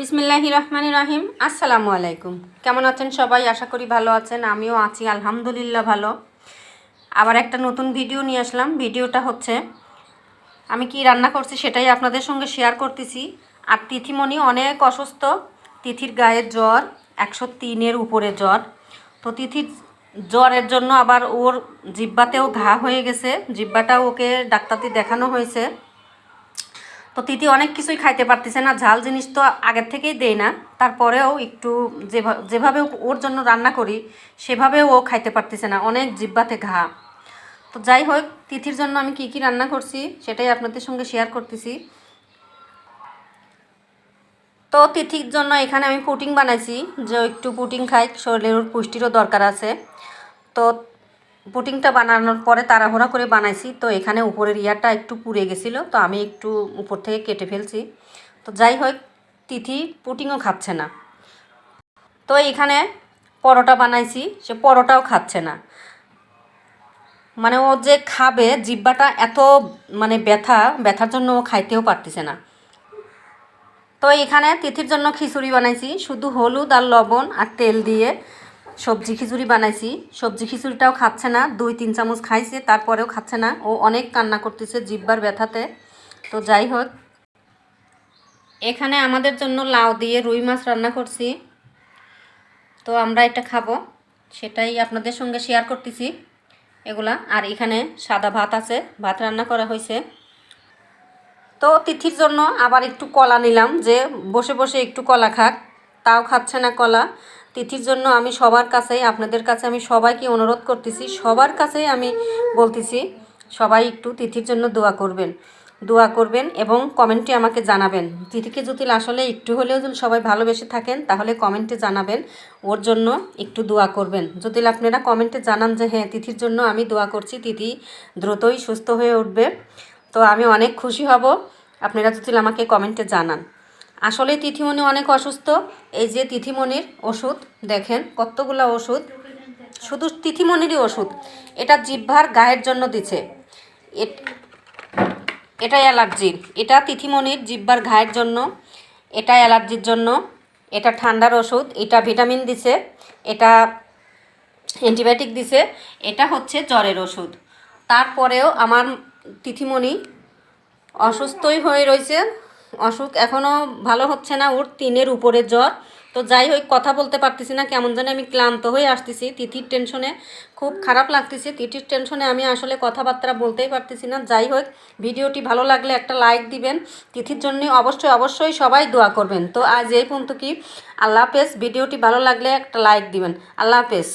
বিসমিল্লাহির রহমানির রহিম। আসসালামু আলাইকুম। কেমন আছেন সবাই? আশা করি ভালো আছেন। আমিও আছি আলহামদুলিল্লাহ ভালো। আবার একটা নতুন ভিডিও নিয়ে আসলাম। ভিডিওটা হচ্ছে আমি কি রান্না করছি সেটাই আপনাদের সঙ্গে শেয়ার করতেছি। আর তিথিমণি অনেক অসুস্থ। তিথির গায়ে জ্বর 103-এর উপরে জ্বর। তো তিথির জ্বরের জন্য আবার ওর জিহ্বাতেও ঘা হয়ে গেছে। জিহ্বাটাও ওকে ডাক্তারকে দেখানো হয়েছে। তো তিথি অনেক কিছুই খাইতে পারতেছে না। ঝাল জিনিস তো আগের থেকেই দেই না, তারপরেও একটু যেভাবে ওর জন্য রান্না করি সেভাবেও ও খাইতে পারতেছে না, অনেক জিহ্বাতে ঘা। তো যাই হোক, তিথির জন্য আমি কি কি রান্না করছি সেটাই আপনাদের সঙ্গে শেয়ার করতেছি। তো তিথির জন্য এখানে আমি পুডিং বানাইছি, যে একটু পুডিং খাই, শরীরের পুষ্টিরও দরকার আছে। তো পুডিংটা বানানোর পরে তাড়াহুড়া করে বানাইছি। তো এখানে উপরের ইয়ারটা একটু পুড়ে গেছিলো, তো আমি একটু উপর থেকে কেটে ফেলছি। তো যাই হোক, তিথি পুডিংও খাচ্ছে না। তো এখানে পরোটা বানাইছি, সে পরোটাও খাচ্ছে না। মানে ও যে খাবে, জিহ্বাটা এত মানে ব্যথার জন্য ও খাইতেও পারতেছে না। তো এখানে তিথির জন্য খিচুড়ি বানাইছি, শুধু হলুদ আর লবণ আর তেল দিয়ে সবজি খিচুড়ি বানাইছি। সবজি খিচুড়িটাও খাচ্ছে না, 2-3 চামচ খাইছে, তারপরেও খাচ্ছে না। ও অনেক কান্না করতেছে জিহ্বার ব্যথাতে। তো যাই হোক, এখানে আমাদের জন্য লাউ দিয়ে রুই মাছ রান্না করছি। তো আমরা এটা খাবো, সেটাই আপনাদের সঙ্গে শেয়ার করতেছি এগুলা। আর এখানে সাদা ভাত আছে, ভাত রান্না করা হয়েছে। তো তিথির জন্য আবার একটু কলা নিলাম, যে বসে বসে একটু কলা খাক, তাও খাচ্ছে না কলা। তিথির জন্য আমি সবার কাছেই, আপনাদের কাছে আমি সবাইকে অনুরোধ করতেছি, সবার কাছেই আমি বলতেছি, সবাই একটু তিথির জন্য দোয়া করবেন এবং কমেন্টে আমাকে জানাবেন। তিথিকে যদি আসলে একটু হলেও যদি সবাই ভালোবেসে থাকেন, তাহলে কমেন্টে জানাবেন, ওর জন্য একটু দোয়া করবেন। যদি আপনারা কমেন্টে জানান যে হ্যাঁ, তিথির জন্য আমি দোয়া করছি, তিথি দ্রুতই সুস্থ হয়ে উঠবে, তো আমি অনেক খুশি হব আপনারা যদি আমাকে কমেন্টে জানান। আসলে তিথিমণি অনেক অসুস্থ। এই যে তিথিমণির ওষুধ দেখেন, কতগুলো ওষুধ, শুধু তিথিমণিরই ওষুধ। এটা জিহ্বার গায়ের জন্য দিছে, এটা অ্যালার্জির, এটা তিথিমণির জিহ্বার ঘায়ের জন্য, এটা অ্যালার্জির জন্য, এটা ঠান্ডার ওষুধ, এটা ভিটামিন দিছে, এটা অ্যান্টিবায়োটিক দিছে, এটা হচ্ছে জ্বরের ওষুধ। তারপরেও আমার তিথিমণি অসুস্থই হয়ে রয়েছে, অসুখ এখনও ভালো হচ্ছে না, ওর 3-এর উপরে জ্বর। তো যাই হোক, কথা বলতে পারতেছি না, কেমন যেন আমি ক্লান্ত হয়ে আসতেছি, তিথির টেনশনে খুব খারাপ লাগতেছে। তিথির টেনশনে আমি আসলে কথাবার্তা বলতেই পারতেছি না। যাই হোক, ভিডিওটি ভালো লাগলে একটা লাইক দিবেন, তিথির জন্য অবশ্যই সবাই দোয়া করবেন। তো আজ এই পর্যন্ত কি, আল্লাহ হাফেজ। ভিডিওটি ভালো লাগলে একটা লাইক দিবেন। আল্লাহ হাফেজ।